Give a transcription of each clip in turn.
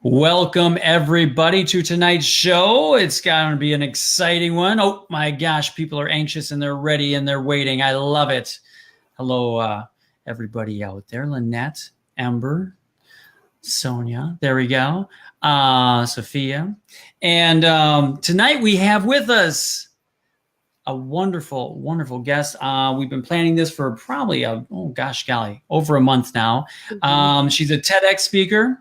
Welcome, everybody, to tonight's show. It's going to be an exciting one. Oh, my gosh, people are anxious and they're ready and they're waiting. I love it. Hello, everybody out there. Lynette, Ember, Sonia, there we go, Sophia. And tonight we have with us a wonderful, wonderful guest. We've been planning this for probably, over a month now. She's a TEDx speaker.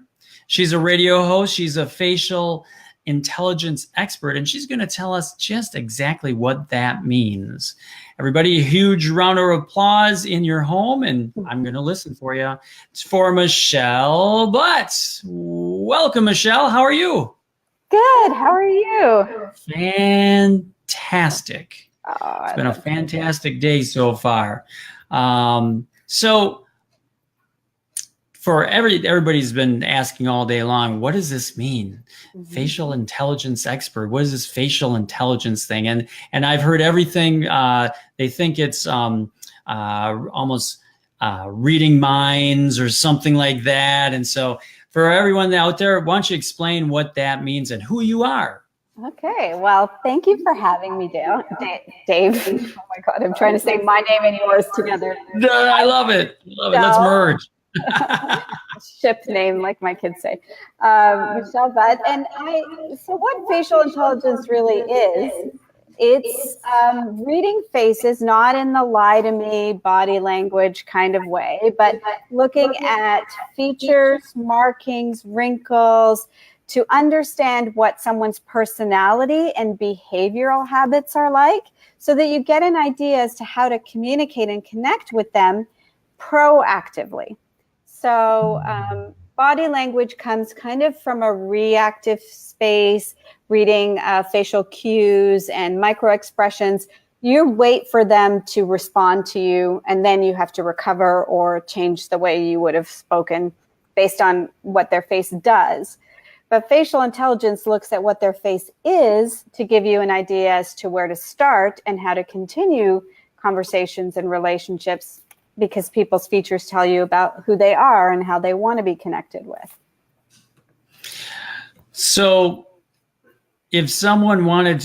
She's a radio host. She's a facial intelligence expert, and she's going to tell us just exactly what that means. Everybody, a huge round of applause in your home, and I'm going to listen for you. It's for Michelle Butts. Welcome, Michelle. How are you? Good. How are you? Fantastic. It's been a fantastic day so far. For everybody's been asking all day long, what does this mean? Facial intelligence expert. What is this facial intelligence thing? And I've heard everything. They think it's almost reading minds or something like that. And so for everyone out there, why don't you explain what that means and who you are? Okay. Well, thank you for having me, Dave. Oh my God, I'm trying to say my name and yours together. I love it. Let's merge. Ship name, like my kids say. Michelle Butt. So what facial intelligence really is, it's reading faces, not in the lie to me body language kind of way, but looking at features, markings, wrinkles, to understand what someone's personality and behavioral habits are like, so that you get an idea as to how to communicate and connect with them proactively. So body language comes kind of from a reactive space, reading facial cues and micro expressions. You wait for them to respond to you, and then you have to recover or change the way you would have spoken based on what their face does. But facial intelligence looks at what their face is to give you an idea as to where to start and how to continue conversations and relationships, because people's features tell you about who they are and how they want to be connected with. So if someone wanted,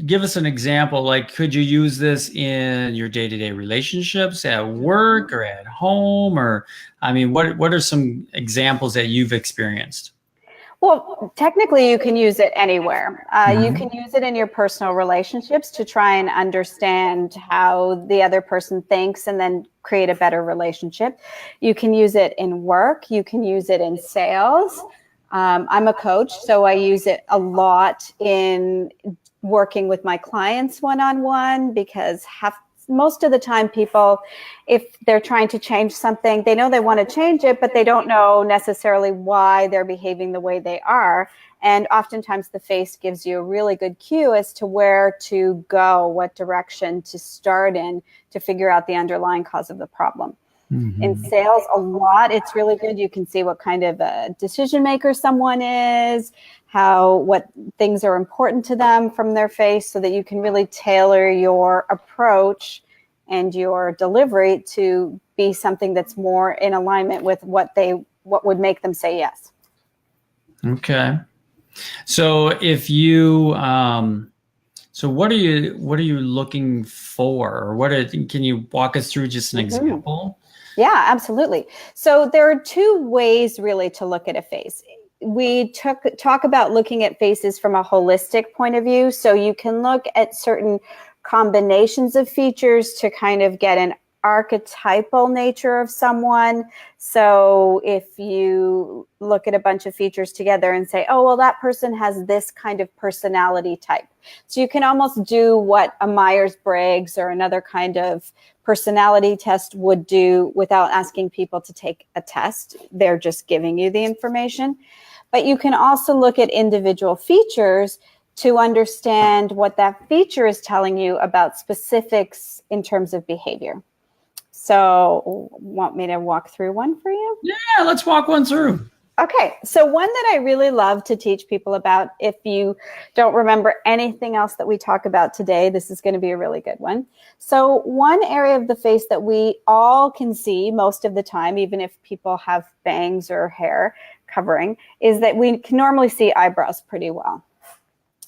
give us an example, like could you use this in your day-to-day relationships at work or at home? Or, I mean, what are some examples that you've experienced? Well, technically you can use it anywhere. You can use it in your personal relationships to try and understand how the other person thinks and then create a better relationship. You can use it in work. You can use it in sales. I'm a coach, so I use it a lot in working with my clients one-on-one, because most of the time people, if they're trying to change something, they know they want to change it, but they don't know necessarily why they're behaving the way they are. And oftentimes the face gives you a really good cue as to where to go, what direction to start in to figure out the underlying cause of the problem. In sales, a lot, it's really good. You can see what kind of a decision maker someone is, what things are important to them from their face, so that you can really tailor your approach and your delivery to be something that's more in alignment with what would make them say yes. Okay. So if you, what are you looking for? Or can you walk us through just an example? Yeah, absolutely. So there are two ways really to look at a face. We talk about looking at faces from a holistic point of view. So you can look at certain combinations of features to kind of get an archetypal nature of someone. So if you look at a bunch of features together and say, oh, well, that person has this kind of personality type. So you can almost do what a Myers-Briggs or another kind of personality test would do without asking people to take a test. They're just giving you the information. But you can also look at individual features to understand what that feature is telling you about specifics in terms of behavior. So want me to walk through one for you? Yeah, let's walk one through. Okay, so one that I really love to teach people about, if you don't remember anything else that we talk about today, this is going to be a really good one. So one area of the face that we all can see most of the time, even if people have bangs or hair covering, is that we can normally see eyebrows pretty well.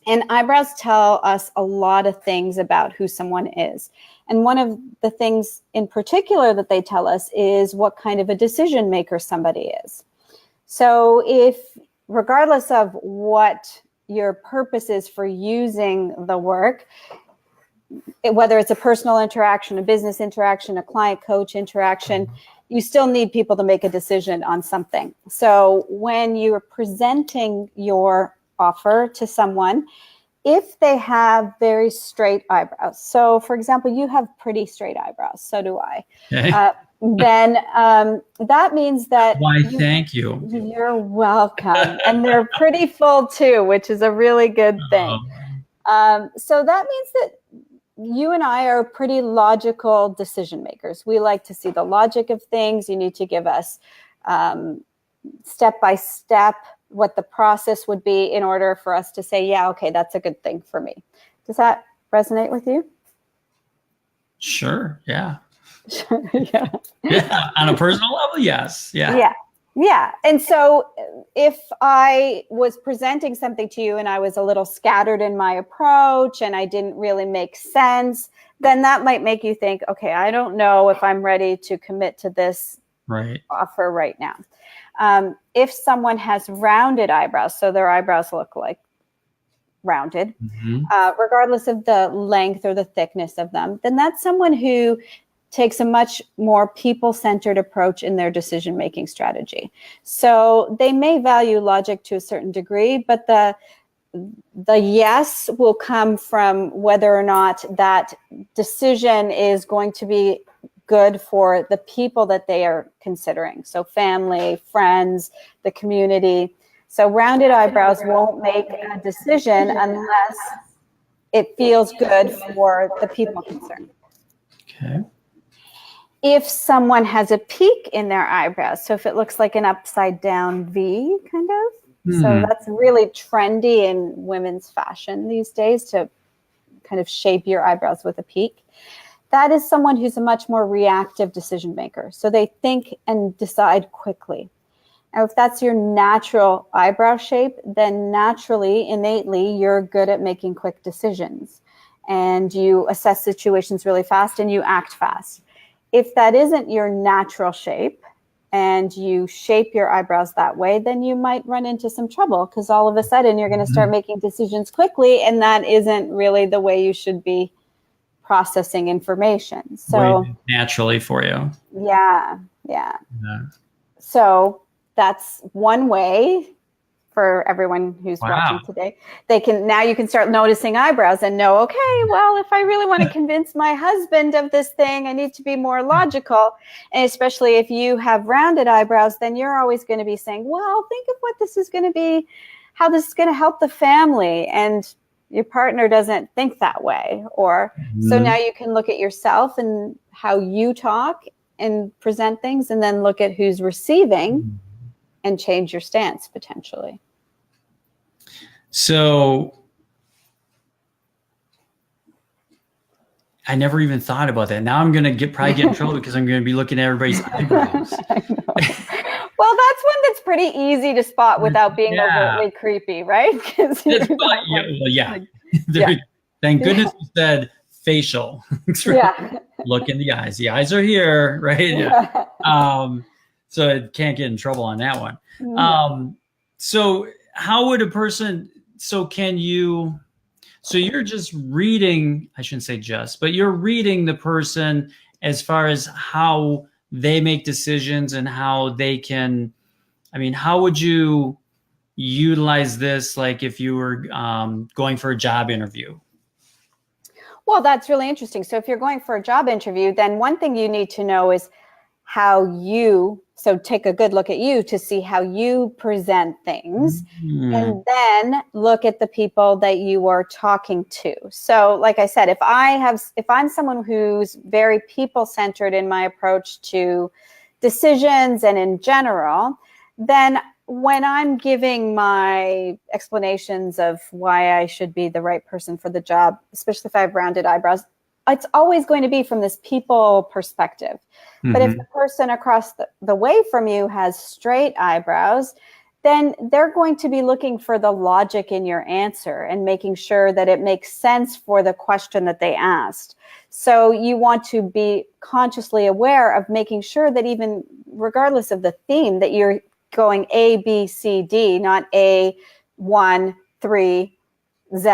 And eyebrows tell us a lot of things about who someone is. And one of the things in particular that they tell us is what kind of a decision maker somebody is. So if, regardless of what your purpose is for using the work, whether it's a personal interaction, a business interaction, a client coach interaction, you still need people to make a decision on something. So when you're presenting your offer to someone, if they have very straight eyebrows, so for example, you have pretty straight eyebrows, so do I. Okay. Then that means that Why, thank you. You're welcome. And they're pretty full too, which is a really good thing. So that means that you and I are pretty logical decision makers. We like to see the logic of things. You need to give us step by step what the process would be in order for us to say, yeah, okay, that's a good thing for me. Does that resonate with you? Sure. Yeah. Yeah. Yeah. On a personal level, yes. Yeah. Yeah. Yeah. And so if I was presenting something to you and I was a little scattered in my approach and I didn't really make sense, then that might make you think, okay, I don't know if I'm ready to commit to this offer right now. If someone has rounded eyebrows, so their eyebrows look like rounded, regardless of the length or the thickness of them, then that's someone who takes a much more people-centered approach in their decision-making strategy. So they may value logic to a certain degree, but the yes will come from whether or not that decision is going to be good for the people that they are considering. So family, friends, the community. So rounded eyebrows won't make a decision unless it feels good for the people concerned. Okay. If someone has a peak in their eyebrows, so if it looks like an upside down V kind of, so that's really trendy in women's fashion these days, to kind of shape your eyebrows with a peak. That is someone who's a much more reactive decision maker. So they think and decide quickly. Now, if that's your natural eyebrow shape, then naturally, innately, you're good at making quick decisions. And you assess situations really fast and you act fast. If that isn't your natural shape and you shape your eyebrows that way, then you might run into some trouble, because all of a sudden you're going to start making decisions quickly, and that isn't really the way you should be processing information. So naturally for you. Yeah. So that's one way for everyone who's watching today. Now you can start noticing eyebrows and know, okay, well, if I really want to convince my husband of this thing, I need to be more logical. And especially if you have rounded eyebrows, then you're always going to be saying, well, think of what this is going to be, how this is going to help the family. And your partner doesn't think that way. Or so now you can look at yourself and how you talk and present things, and then look at who's receiving and change your stance potentially. So I never even thought about that. Now I'm going to probably get in trouble because I'm going to be looking at everybody's eyebrows. Well, that's one that's pretty easy to spot without being overtly creepy, right? Thank goodness you said facial. Look in the eyes. The eyes are here, right? So it can't get in trouble on that one. So how would a person, so you're just reading, I shouldn't say just, but you're reading the person as far as how they make decisions and how they can, how would you utilize this, like if you were going for a job interview? Well, that's really interesting. So if you're going for a job interview, then one thing you need to know is so take a good look at you to see how you present things, and then look at the people that you are talking to. So like I said, if I'm someone who's very people-centered in my approach to decisions and in general, then when I'm giving my explanations of why I should be the right person for the job, especially if I have rounded eyebrows, it's always going to be from this people perspective. But if the person across the way from you has straight eyebrows, then they're going to be looking for the logic in your answer and making sure that it makes sense for the question that they asked. So you want to be consciously aware of making sure that even regardless of the theme, that you're going A, B, C, D, not A, 1, 3, Z,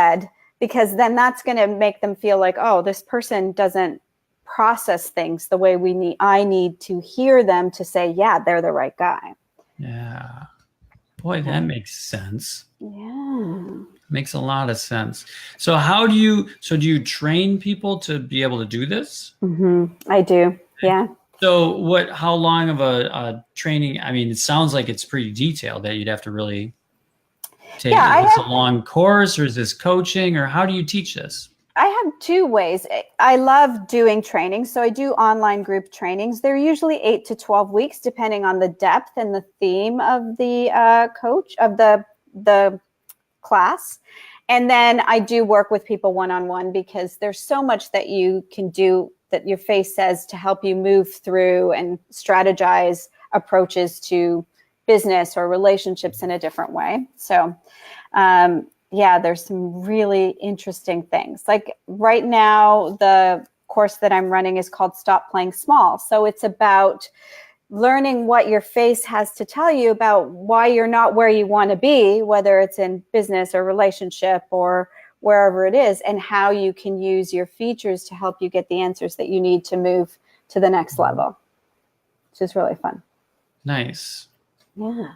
because then that's going to make them feel like, oh, this person doesn't process things the way I need to hear them to say, yeah, they're the right guy. Yeah. Boy, that makes sense. Yeah. Makes a lot of sense. So do you train people to be able to do this? I do. Yeah. So how long of a training? I mean, it sounds like it's pretty detailed that you'd have to really take. Yeah, Is this a long course or is this coaching or how do you teach this? I have two ways. I love doing trainings. So I do online group trainings. They're usually 8 to 12 weeks, depending on the depth and the theme of the coach of the class. And then I do work with people one-on-one because there's so much that you can do that your face says to help you move through and strategize approaches to business or relationships in a different way. So, yeah, there's some really interesting things. Like right now, the course that I'm running is called Stop Playing Small. So it's about learning what your face has to tell you about why you're not where you want to be, whether it's in business or relationship or wherever it is, and how you can use your features to help you get the answers that you need to move to the next level, which is really fun. Nice. Yeah.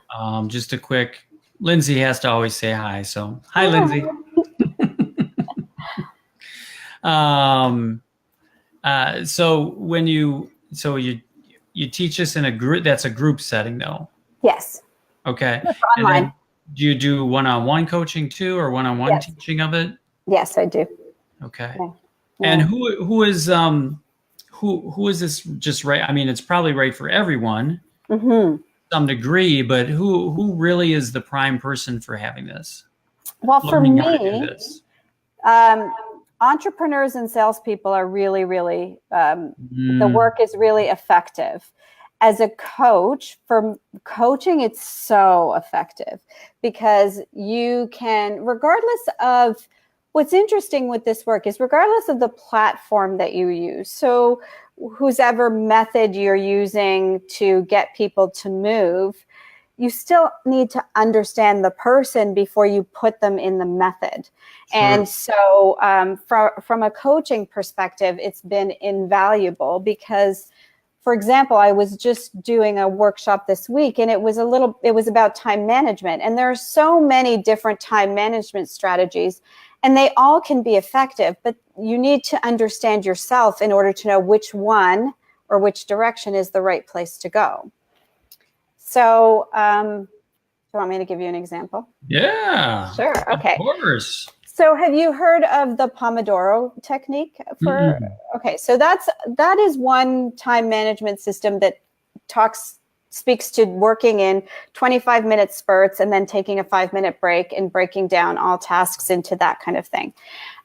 Just a quick, Lindsay has to always say hi. So hi, Lindsay. So you teach us in a group, that's a group setting though. Yes. Okay. It's And online. then do you do one-on-one coaching too, or one-on-one Yes. teaching of it? Yes, I do. Okay. Yeah. And who is this just right? I mean, it's probably right for everyone, some degree, but who really is the prime person for having this? Well, for Learning how to do me, this. entrepreneurs and salespeople are really, really, the work is really effective. As a coach, for coaching, it's so effective because you can, regardless of what's interesting with this work is regardless of the platform that you use. So whosever method you're using to get people to move, you still need to understand the person before you put them in the method. Sure. And so from a coaching perspective, it's been invaluable because, for example, I was just doing a workshop this week and it was about time management. And there are so many different time management strategies and they all can be effective, but you need to understand yourself in order to know which one or which direction is the right place to go. So, do you want me to give you an example? Yeah. Sure. Okay. Of course. So have you heard of the Pomodoro technique? Okay, so that is one time management system that speaks to working in 25-minute spurts and then taking a 5-minute break and breaking down all tasks into that kind of thing.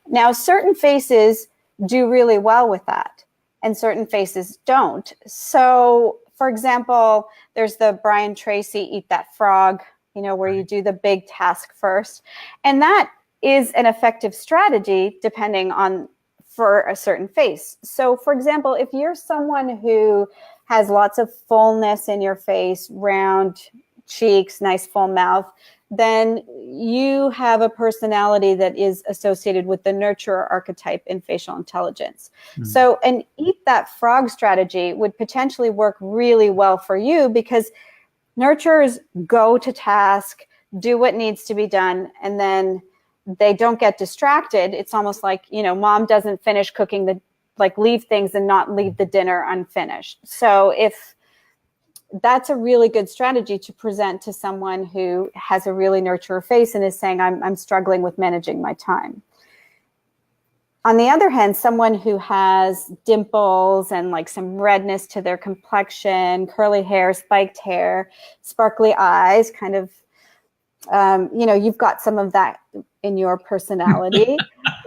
Now, certain faces do really well with that and certain faces don't. So, for example, there's the Brian Tracy Eat That Frog, where you do the big task first. And that is an effective strategy depending on for a certain face. So, for example, if you're someone who has lots of fullness in your face, round cheeks, nice full mouth, then you have a personality that is associated with the nurturer archetype in facial intelligence. So an Eat That Frog strategy would potentially work really well for you because nurturers go to task, do what needs to be done, and then they don't get distracted. It's almost like, mom doesn't finish cooking leave things and not leave the dinner unfinished. So if that's a really good strategy to present to someone who has a really nurturer face and is saying, I'm struggling with managing my time. On the other hand, someone who has dimples and like some redness to their complexion, curly hair, spiked hair, sparkly eyes, kind of, you've got some of that in your personality.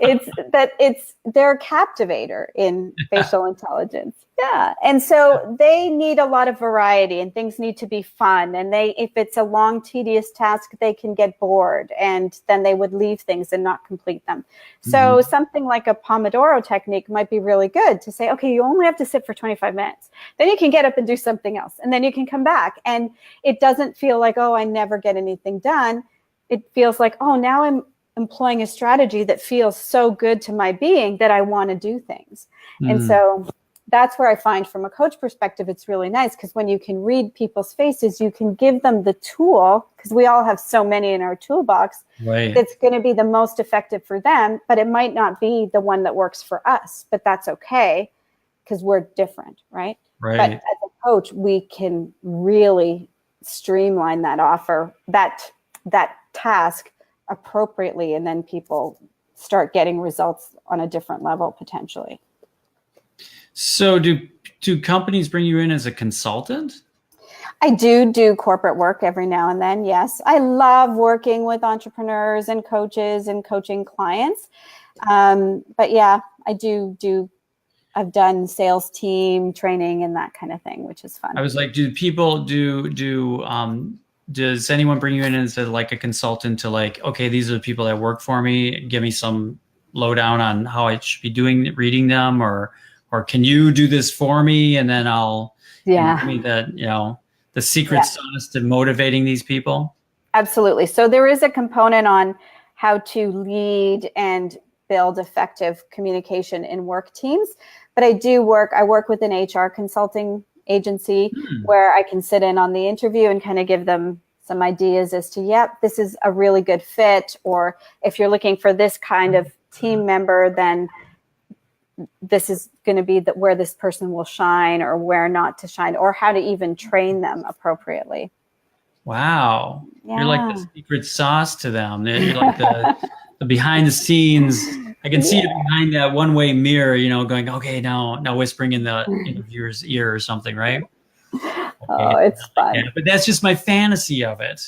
They're a captivator in facial intelligence. Yeah. And so they need a lot of variety, and things need to be fun. And if it's a long, tedious task, they can get bored, and then they would leave things and not complete them. So something like a Pomodoro technique might be really good to say, okay, you only have to sit for 25 minutes. Then you can get up and do something else. And then you can come back. And it doesn't feel like, oh, I never get anything done. It feels like, oh, now I'm employing a strategy that feels so good to my being that I want to do things. And so that's where I find, from a coach perspective, it's really nice, because when you can read people's faces, you can give them the tool, because we all have so many in our toolbox, right, that's going to be the most effective for them, but it might not be the one that works for us, but that's okay, because we're different, right? Right. But as a coach, we can really streamline that offer, that task appropriately, and then people start getting results on a different level potentially. So do companies bring you in as a consultant? I do corporate work every now and then, yes. I love working with entrepreneurs and coaches and coaching clients. But yeah, I've done sales team training and that kind of thing, which is fun. I was like, does anyone bring you in as like a consultant to like, okay, these are the people that work for me, give me some lowdown on how I should be reading them, or can you do this for me? And then I'll give me the secret sauce to motivating these people. Absolutely. So there is a component on how to lead and build effective communication in work teams. But I work with an HR consulting agency where I can sit in on the interview and kind of give them some ideas as to, yep, this is a really good fit. Or if you're looking for this kind of team member, then this is going to be where this person will shine or where not to shine, or how to even train them appropriately. Wow. Yeah. You're like the secret sauce to them. You're like the behind the scenes. I can see it behind that one-way mirror, going, okay, now whispering in the interviewer's ear or something, right? Okay. Oh, it's fun. Yeah, but that's just my fantasy of it,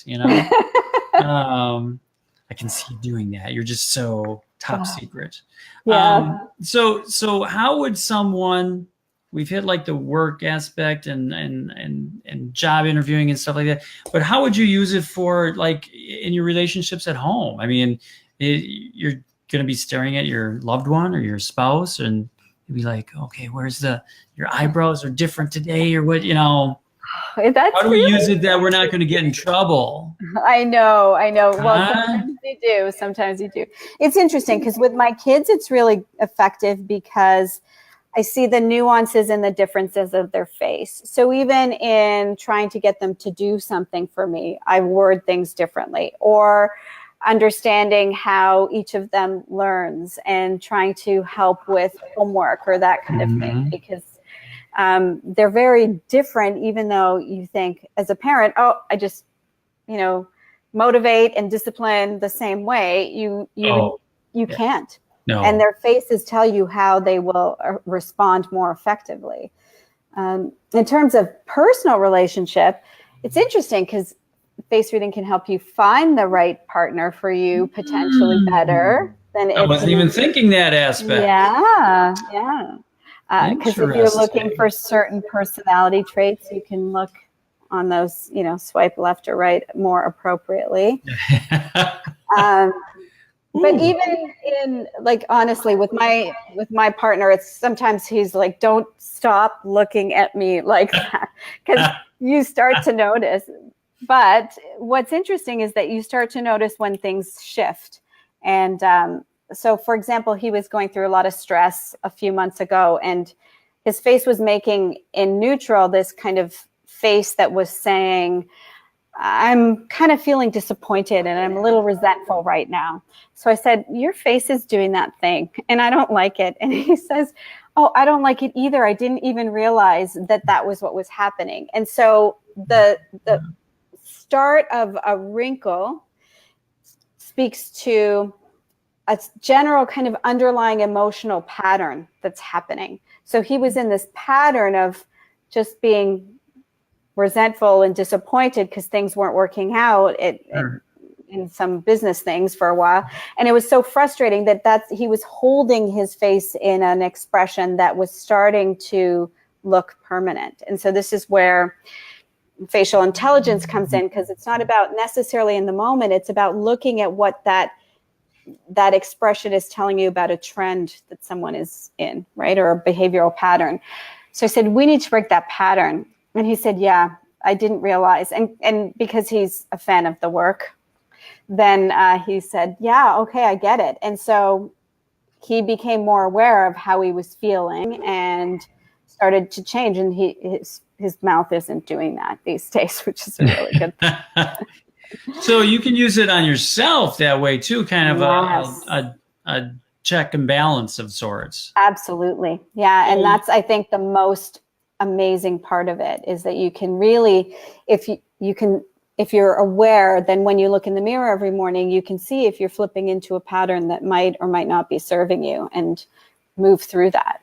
I can see you doing that. You're just so top secret. Yeah. So how would someone, we've hit like the work aspect and job interviewing and stuff like that, but how would you use it for like in your relationships at home? I mean, you're going to be staring at your loved one or your spouse and you'd be like, okay, your eyebrows are different today, or what, how do we use it that we're not going to get in trouble? I know. Well, sometimes you do. It's interesting because with my kids, it's really effective because I see the nuances and the differences of their face. So even in trying to get them to do something for me, I word things differently, or understanding how each of them learns and trying to help with homework or that kind of thing, because they're very different, even though you think as a parent, oh, I just, motivate and discipline the same way. You can't. No. And their faces tell you how they will respond more effectively. In terms of personal relationship, it's interesting because face reading can help you find the right partner for you potentially better than I wasn't even thinking that aspect. Yeah. Because if you're looking for certain personality traits, you can look on those, swipe left or right more appropriately. But even in, like, honestly, with my partner, it's sometimes he's like, don't stop looking at me like that, because you start to notice. But what's interesting is that you start to notice when things shift. And so, for example, he was going through a lot of stress a few months ago, and his face was making in neutral this kind of face that was saying, I'm kind of feeling disappointed and I'm a little resentful right now. So I said, your face is doing that thing and I don't like it. And he says, oh, I don't like it either. I didn't even realize that was what was happening. And so the start of a wrinkle speaks to a general kind of underlying emotional pattern that's happening. So he was in this pattern of just being resentful and disappointed because things weren't working out in some business things for a while. And it was so frustrating that he was holding his face in an expression that was starting to look permanent. And so this is where facial intelligence comes in, because it's not about necessarily in the moment. It's about looking at what that expression is telling you about a trend that someone is in, right? Or a behavioral pattern. So I said, we need to break that pattern. And he said, yeah, I didn't realize. And because he's a fan of the work, then he said, yeah, okay, I get it. And so he became more aware of how he was feeling and started to change. And his mouth isn't doing that these days, which is a really good thing. So you can use it on yourself that way too, kind of Yes. a check and balance of sorts. Absolutely. Yeah. And that's, I think, the most amazing part of it, is that you can really, if you're aware, then when you look in the mirror every morning, you can see if you're flipping into a pattern that might or might not be serving you, and move through that.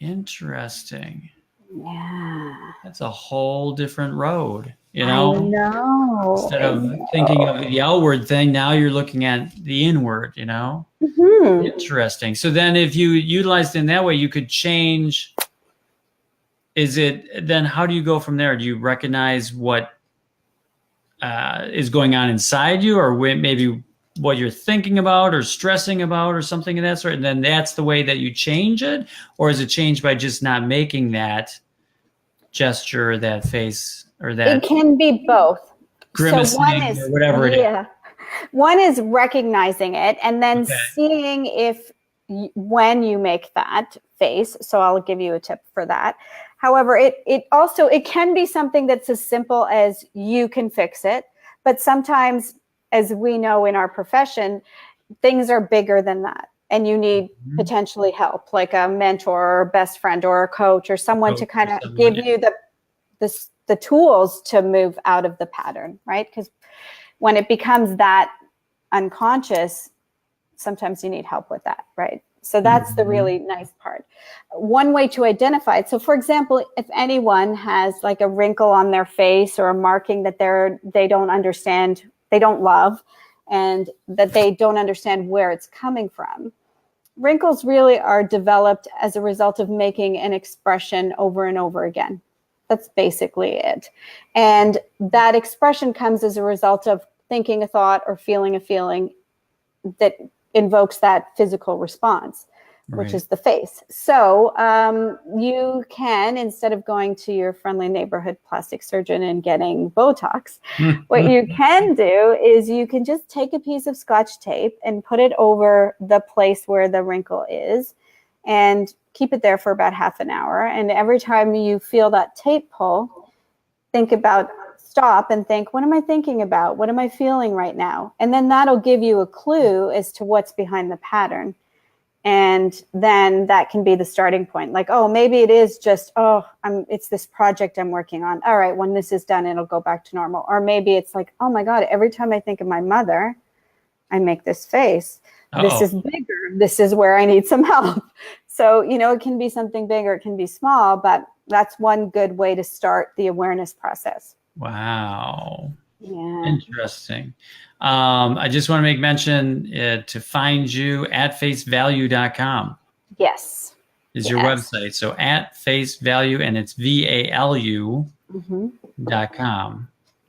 Interesting. Yeah. That's a whole different road, I know. Instead of thinking of the outward thing, now you're looking at the inward, Mm-hmm. Interesting. So then if you utilized it in that way, you could change. Then how do you go from there? Do you recognize what is going on inside you, or maybe what you're thinking about or stressing about or something of that sort, and then that's the way that you change it? Or is it changed by just not making that gesture, that face, or that it can be both. grimacing, so one is, or whatever it is? One is recognizing it, and then seeing if when you make that face. So I'll give you a tip for that. However, it can be something that's as simple as you can fix it. But sometimes, as we know in our profession, things are bigger than that. And you need potentially help, like a mentor or a best friend or a coach or someone to kind of give you the tools to move out of the pattern, right? Because when it becomes that unconscious, sometimes you need help with that, right? So that's the really nice part. One way to identify it. So for example, if anyone has like a wrinkle on their face or a marking that they don't understand, they don't love, and that they don't understand where it's coming from. Wrinkles really are developed as a result of making an expression over and over again. That's basically it. And that expression comes as a result of thinking a thought or feeling a feeling that invokes that physical response, which is the face. So you can, instead of going to your friendly neighborhood plastic surgeon and getting Botox, what you can do is you can just take a piece of Scotch tape and put it over the place where the wrinkle is and keep it there for about half an hour. And every time you feel that tape pull, stop and think, what am I thinking about? What am I feeling right now? And then that'll give you a clue as to what's behind the pattern. And then that can be the starting point. Like, oh, maybe it is just, it's this project I'm working on. All right, when this is done, it'll go back to normal. Or maybe it's like, oh my God, every time I think of my mother, I make this face. This is bigger. This is where I need some help. So, it can be something big or it can be small, but that's one good way to start the awareness process. Wow. Yeah. Interesting. I just want to make mention to find you at facevalue.com. Yes. Is your website. So at facevalue, and it's VALU.com.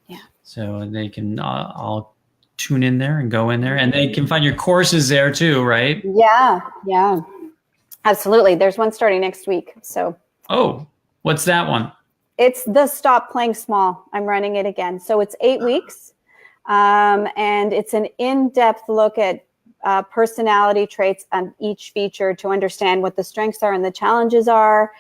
Yeah. So they can all tune in there and go in there, and they can find your courses there too, right? Yeah. Yeah. Absolutely. There's one starting next week. So. Oh, what's that one? It's the Stop Playing Small. I'm running it again. So it's 8 weeks. And it's an in-depth look at personality traits on each feature to understand what the strengths are and the challenges are,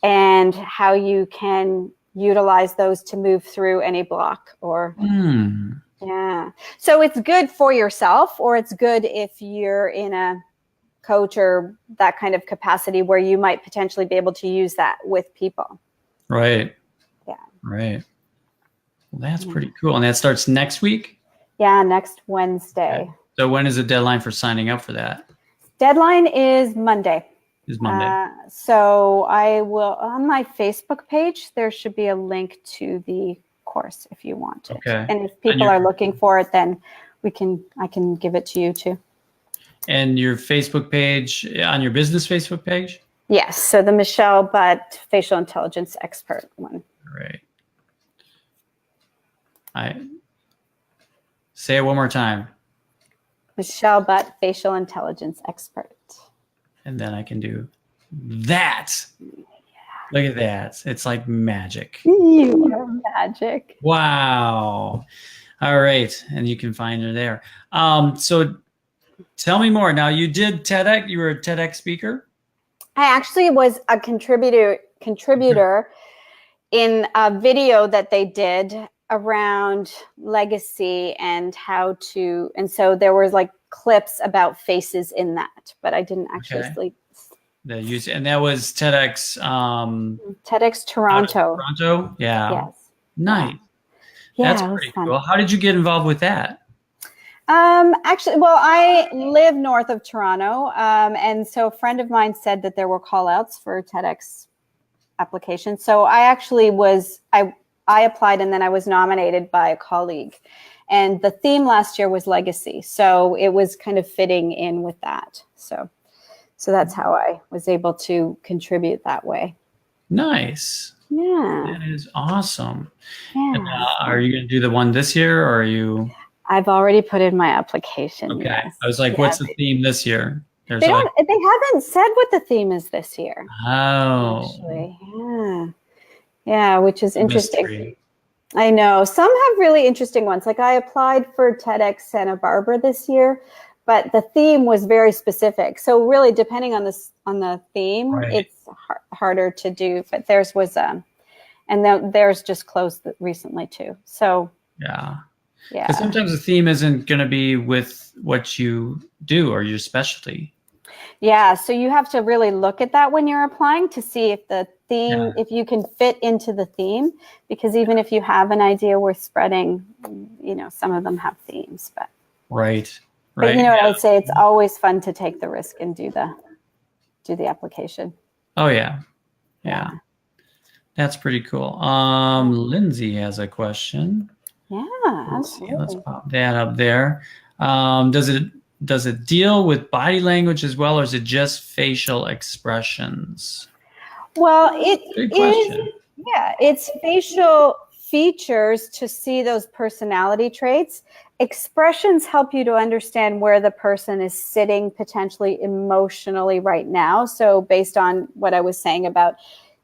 and how you can utilize those to move through any block or yeah. So it's good for yourself, or it's good if you're in a coach or that kind of capacity where you might potentially be able to use that with people. Right. Yeah. Right. Well, that's pretty cool. And that starts next week? Yeah, next Wednesday. Okay. So when is the deadline for signing up for that? Deadline is Monday. Is Monday. So I will, on my Facebook page, there should be a link to the course if you want it. Okay. And if people are looking for it, then I can give it to you too. And your Facebook page, on your business Facebook page? Yes. So the Michelle Butt Facial Intelligence Expert one. Right. Say it one more time. Michelle Butt Facial Intelligence Expert. And then I can do that. Yeah. Look at that. It's like magic. You are magic. Wow. All right. And you can find her there. So tell me more. Now, you did TEDx. You were a TEDx speaker? I actually was a contributor in a video that they did around legacy and how to, and so there was like clips about faces in that, but I didn't actually sleep. And that was TEDx. TEDx Toronto. Toronto? Yeah. Yes. Nice. Yeah, that's pretty cool. How did you get involved with that? Actually, well, I live north of Toronto, and so a friend of mine said that there were call outs for TEDx applications. So I actually I applied, and then I was nominated by a colleague. And the theme last year was legacy. So it was kind of fitting in with that. So that's how I was able to contribute that way. Nice. Yeah. That is awesome. Yeah. And, are you going to do the one this year, or are you? I've already put in my application. Okay. Yes. I was like, what's the theme this year? They haven't said what the theme is this year. Oh. Actually, yeah. Yeah, which is interesting. Mystery. I know. Some have really interesting ones. Like I applied for TEDx Santa Barbara this year, but the theme was very specific. So really, depending on the theme, it's harder to do. But theirs was, and theirs just closed recently too. So yeah. Yeah. Because sometimes the theme isn't going to be with what you do or your specialty. Yeah, so you have to really look at that when you're applying to see if the theme, if you can fit into the theme, because even if you have an idea worth spreading, some of them have themes, but. Right. But you know what I'd say? It's always fun to take the risk and do the application. Oh yeah. Yeah. That's pretty cool. Lindsay has a question. Yeah, absolutely. Let's pop that up there. Does it deal with body language as well, or is it just facial expressions? Well, it's facial features to see those personality traits. Expressions help you to understand where the person is sitting potentially emotionally right now. So based on what I was saying about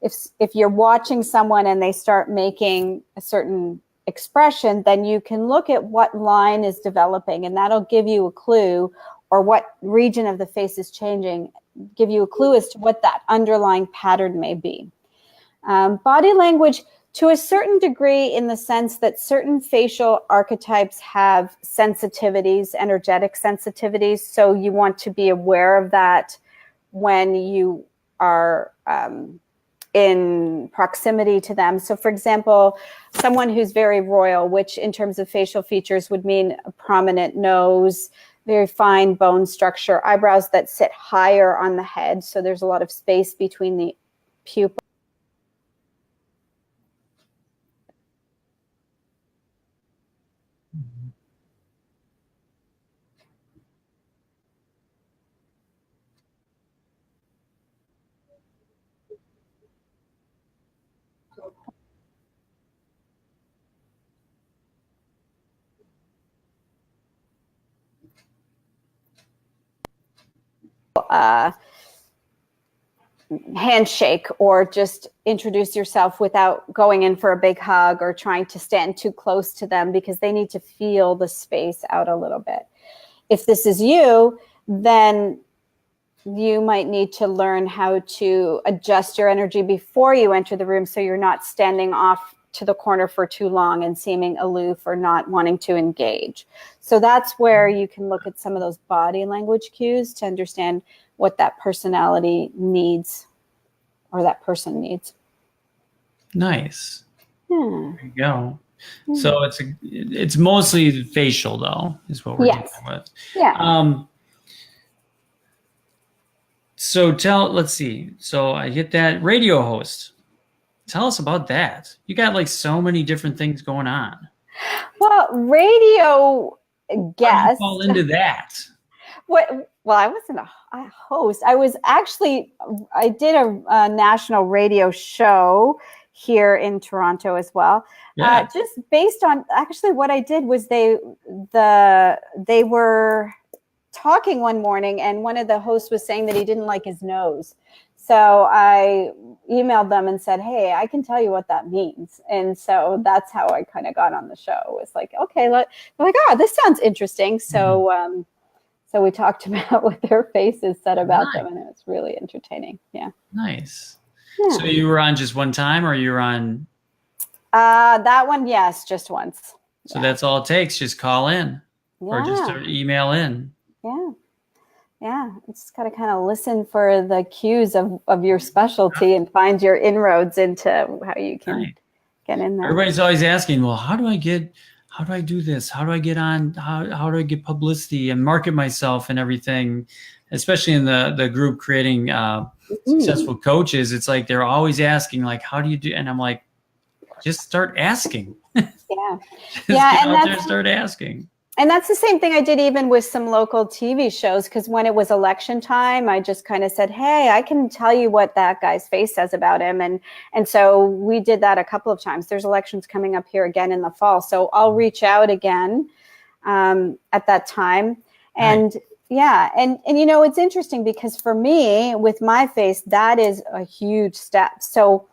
if you're watching someone and they start making a certain expression, then you can look at what line is developing, and that'll give you a clue, or what region of the face is changing, give you a clue as to what that underlying pattern may be. Body language, to a certain degree, in the sense that certain facial archetypes have sensitivities, energetic sensitivities, so you want to be aware of that when you are in proximity to them. So for example, someone who's very royal, which in terms of facial features would mean a prominent nose, very fine bone structure, eyebrows that sit higher on the head. So there's a lot of space between the pupils. Handshake, or just introduce yourself without going in for a big hug or trying to stand too close to them, because they need to feel the space out a little bit. If this is you, then you might need to learn how to adjust your energy before you enter the room, so you're not standing off to the corner for too long and seeming aloof or not wanting to engage. So that's where you can look at some of those body language cues to understand what that personality needs, or that person needs. Nice. Yeah. There you go. So it's mostly facial though, is what we're dealing with. Yeah. So let's see. So I get that radio host. Tell us about that. You got like so many different things going on. Well, radio How do you guest. fall into that? Well, I wasn't a host. I did a national radio show here in Toronto as well. Yeah. Just based on actually what I did was they were talking one morning and one of the hosts was saying that he didn't like his nose. So I emailed them and said, hey, I can tell you what that means. And so that's how I kind of got on the show. It's like, okay, they're like, oh, this sounds interesting. So, so we talked about what their faces said about them, and it was really entertaining. Yeah. Nice. Yeah. So you were on just one time, or you were on? That one, yes, just once. So that's all it takes. Just call in, or just email in. Yeah. Yeah, it's got to kind of listen for the cues of your specialty and find your inroads into how you can get in there. Everybody's always asking, well, how do I do this? How do I get on? How do I get publicity and market myself and everything? Especially in the group creating successful coaches, it's like they're always asking, like, how do you do? And I'm like, just start asking. Yeah, Get out there and start asking. And that's the same thing I did even with some local TV shows, because when it was election time, I just kind of said, hey, I can tell you what that guy's face says about him. And so we did that a couple of times. There's elections coming up here again in the fall. So I'll reach out again at that time. And and you know, it's interesting because for me, with my face, that is a huge step. So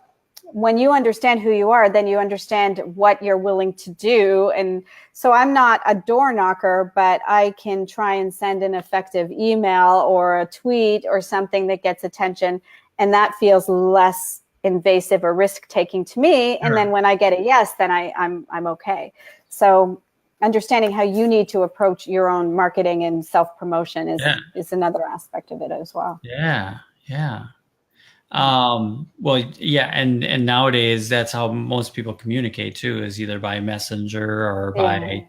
when you understand who you are, then you understand what you're willing to do. And so I'm not a door knocker, but I can try and send an effective email or a tweet or something that gets attention. And that feels less invasive or risk taking to me. And then when I get a yes, then I'm okay. So understanding how you need to approach your own marketing and self-promotion is another aspect of it as well. Yeah. Yeah. Well, yeah, and nowadays that's how most people communicate too, is either by messenger or by,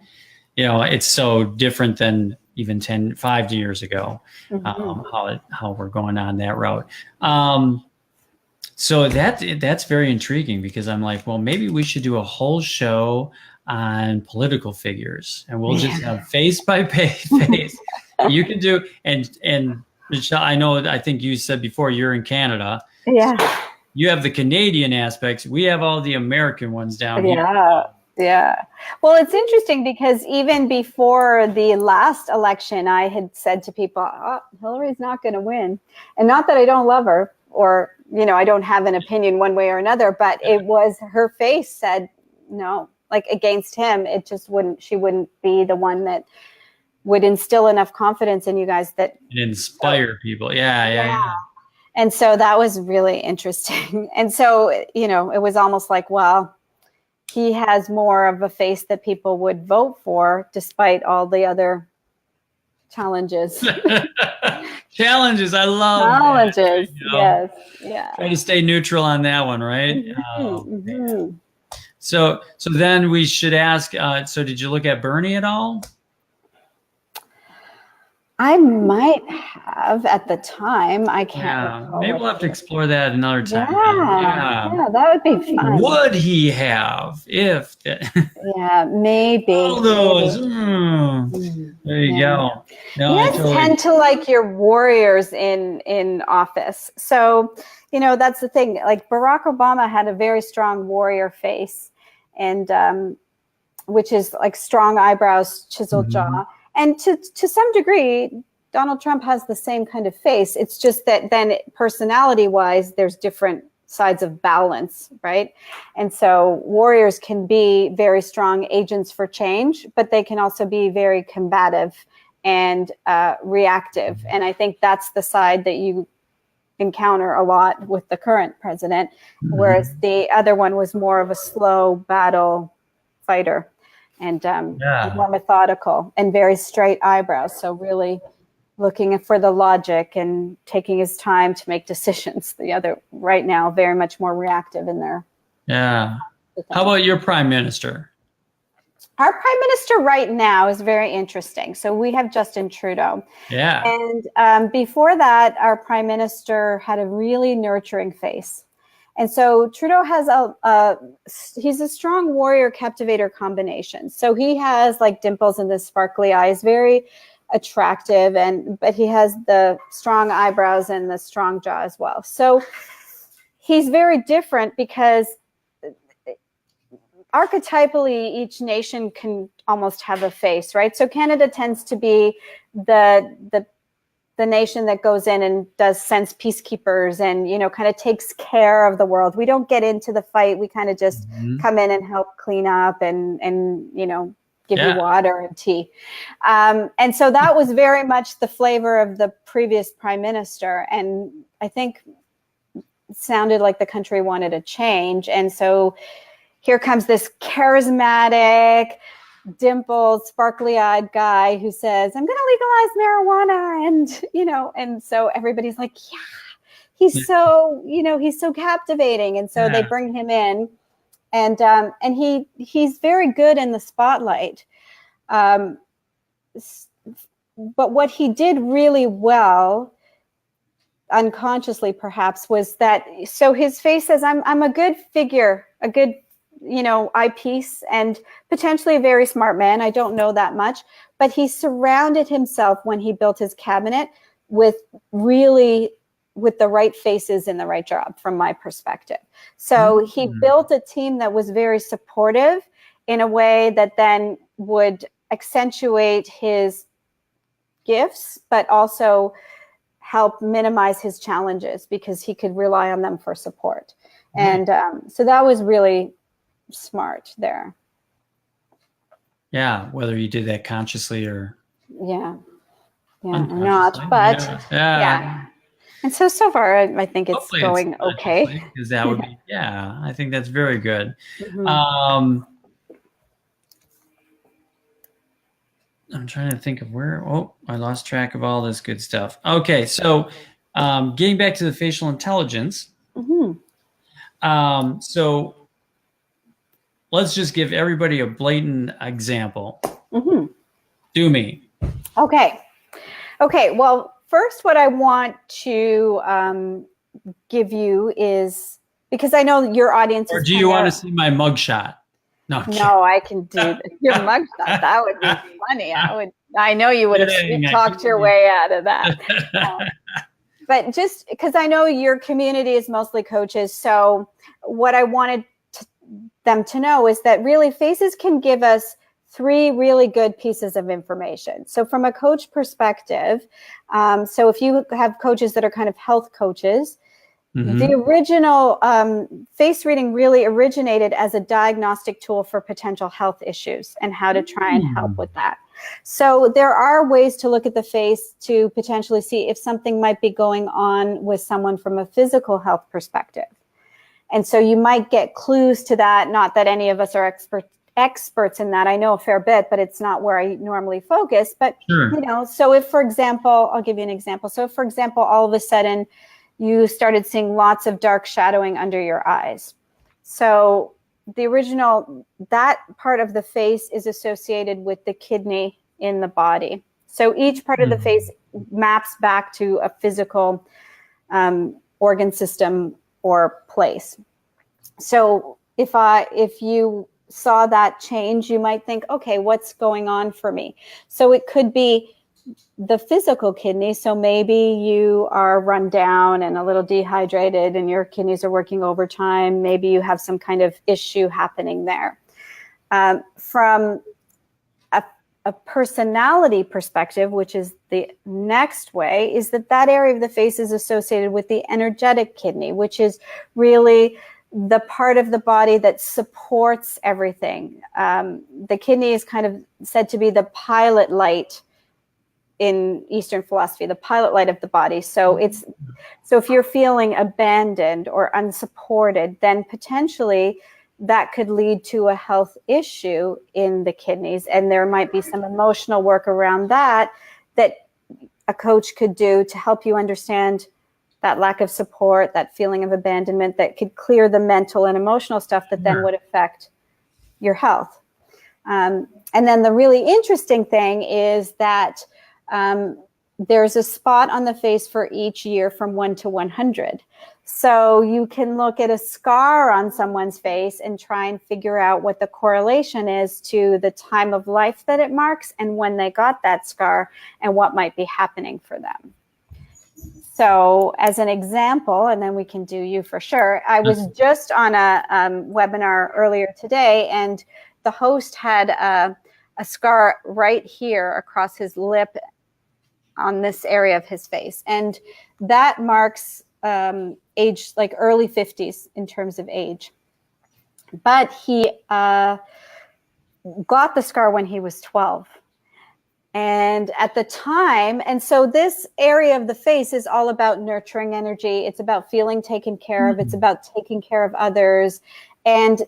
you know, it's so different than even 5 years ago, how we're going on that route. So that's very intriguing, because I'm like, well, maybe we should do a whole show on political figures, and we'll just have face by face. You can do, and Michelle, I think you said before you're in Canada. Yeah. So you have the Canadian aspects. We have all the American ones down here. Yeah. Well, it's interesting because even before the last election, I had said to people, oh, Hillary's not going to win. And not that I don't love her, or, you know, I don't have an opinion one way or another, but it was her face said no, like against him. She wouldn't be the one that would instill enough confidence in you guys that inspire people. Yeah. And so that was really interesting. And so, you know, it was almost like, well, he has more of a face that people would vote for despite all the other challenges. Challenges. I love challenges. You know? Yes. Yeah. Try to stay neutral on that one, right? So then we should ask, so did you look at Bernie at all? I might have at the time. I can't. Maybe we'll have to explore that another time. Yeah, that would be fun. Would he have if? Yeah, maybe. All those. There you go. No, you guys tend to like your warriors in office. So, you know, that's the thing. Like Barack Obama had a very strong warrior face, and which is like strong eyebrows, chiseled jaw. And to some degree, Donald Trump has the same kind of face. It's just that then personality-wise, there's different sides of balance, right? And so warriors can be very strong agents for change, but they can also be very combative and reactive. And I think that's the side that you encounter a lot with the current president, whereas the other one was more of a slow battle fighter. And more methodical and very straight eyebrows. So really looking for the logic and taking his time to make decisions. The other right now, very much more reactive in there. Yeah. How about your prime minister? Our prime minister right now is very interesting. So we have Justin Trudeau. Yeah. And before that, our prime minister had a really nurturing face. And so Trudeau has he's a strong warrior captivator combination. So he has like dimples in the sparkly eyes, very attractive, but he has the strong eyebrows and the strong jaw as well. So he's very different because archetypally each nation can almost have a face, right? So Canada tends to be the nation that goes in and sends peacekeepers and, you know, kind of takes care of the world. We don't get into the fight. We kind of just come in and help clean up and you know, give you water and tea. And so that was very much the flavor of the previous prime minister. And I think it sounded like the country wanted a change. And so here comes this charismatic, dimpled, sparkly-eyed guy who says, I'm going to legalize marijuana. And, you know, and so everybody's like, yeah, he's so, you know, he's so captivating. And so they bring him in and he's very good in the spotlight. But what he did really well, unconsciously perhaps, was that, so his face says, I'm a good figure, a good, you know, eyepiece, and potentially a very smart man. I don't know that much, but he surrounded himself when he built his cabinet with the right faces in the right job, from my perspective. So he built a team that was very supportive in a way that then would accentuate his gifts, but also help minimize his challenges because he could rely on them for support. And so that was really smart there. Yeah, whether you did that consciously or or not, but yeah. And so far, I think it's going okay. Because that would be, I think that's very good. I'm trying to think of where, I lost track of all this good stuff. Okay, so getting back to the facial intelligence. So let's just give everybody a blatant example. Do me. Okay. Well, first, what I want to give you is, because I know your audience is. Or do you want to see my mugshot? No, I can do your mugshot. That would be funny. I know you would have talked your way out of that. But just because I know your community is mostly coaches, so what I wanted them to know is that really faces can give us 3 really good pieces of information. So from a coach perspective, so if you have coaches that are kind of health coaches, the original face reading really originated as a diagnostic tool for potential health issues and how to try and help with that. So there are ways to look at the face to potentially see if something might be going on with someone from a physical health perspective. And so you might get clues to that. Not that any of us are experts in that. I know a fair bit, but it's not where I normally focus. But, you know, so if, for example, I'll give you an example. So if, for example, all of a sudden you started seeing lots of dark shadowing under your eyes. So the original, that part of the face is associated with the kidney in the body. So each part of the face maps back to a physical organ system or place. So if you saw that change, you might think, okay, what's going on for me? So it could be the physical kidney. So maybe you are run down and a little dehydrated and your kidneys are working overtime. Maybe you have some kind of issue happening there. From a personality perspective, which is the next way, is that area of the face is associated with the energetic kidney, which is really the part of the body that supports everything. The kidney is kind of said to be the pilot light in Eastern philosophy, the pilot light of the body. So if you're feeling abandoned or unsupported, then potentially that could lead to a health issue in the kidneys. And there might be some emotional work around that a coach could do to help you understand that lack of support, that feeling of abandonment, that could clear the mental and emotional stuff that then would affect your health. And then the really interesting thing is that there's a spot on the face for each year from 1 to 100. So you can look at a scar on someone's face and try and figure out what the correlation is to the time of life that it marks and when they got that scar and what might be happening for them. So as an example, and then we can do you for sure, I was just on a webinar earlier today, and the host had a scar right here across his lip on this area of his face. And that marks age, like early 50s in terms of age. But he got the scar when he was 12. And at the time, and so this area of the face is all about nurturing energy. It's about feeling taken care of. It's about taking care of others. And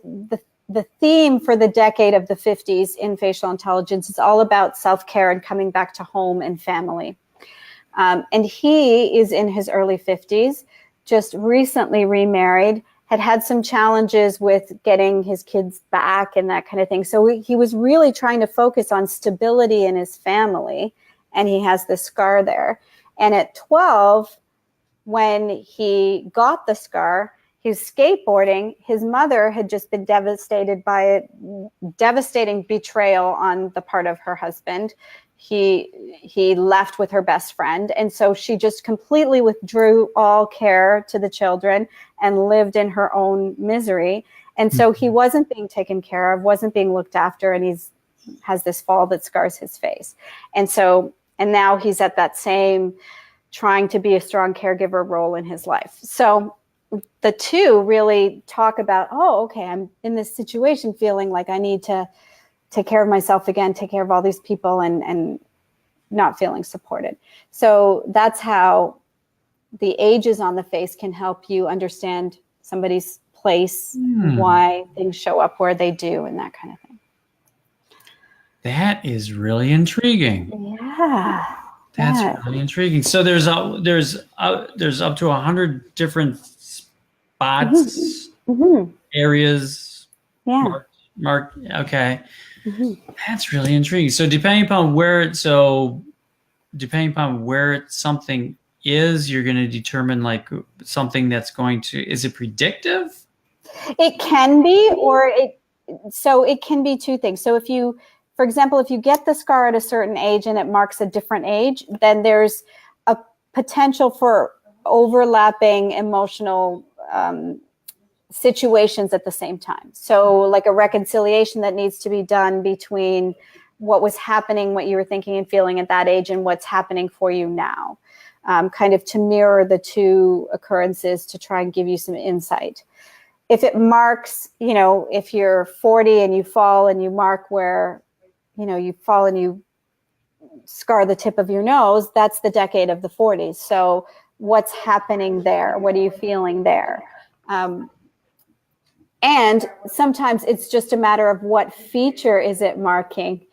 the theme for the decade of the 50s in facial intelligence is all about self-care and coming back to home and family. And he is in his early 50s, just recently remarried, had some challenges with getting his kids back and that kind of thing. So he was really trying to focus on stability in his family, and he has this scar there. And at 12, when he got the scar, he was skateboarding. His mother had just been devastated by a devastating betrayal on the part of her husband. He left with her best friend. And so she just completely withdrew all care to the children and lived in her own misery. And so he wasn't being taken care of, wasn't being looked after, and has this fall that scars his face. And now he's at that same trying to be a strong caregiver role in his life. So the two really talk about, oh, okay, I'm in this situation feeling like I need to take care of myself again, take care of all these people, and not feeling supported. So that's how the ages on the face can help you understand somebody's place, why things show up where they do, and that kind of thing. That is really intriguing. Yeah. That's really intriguing. So there's up to 100 different spots, areas, marked. Okay. That's really intriguing. So depending upon where something is, you're going to determine like something that's going to, is it predictive? It can be, so it can be two things. So if you, for example, if you get the scar at a certain age and it marks a different age, then there's a potential for overlapping emotional situations at the same time. So like a reconciliation that needs to be done between what was happening, what you were thinking and feeling at that age, and what's happening for you now, kind of to mirror the two occurrences to try and give you some insight. If it marks, if you're 40 and you fall and you mark where, you fall and you scar the tip of your nose, that's the decade of the 40s. So what's happening there? What are you feeling there? And sometimes it's just a matter of what feature is it marking.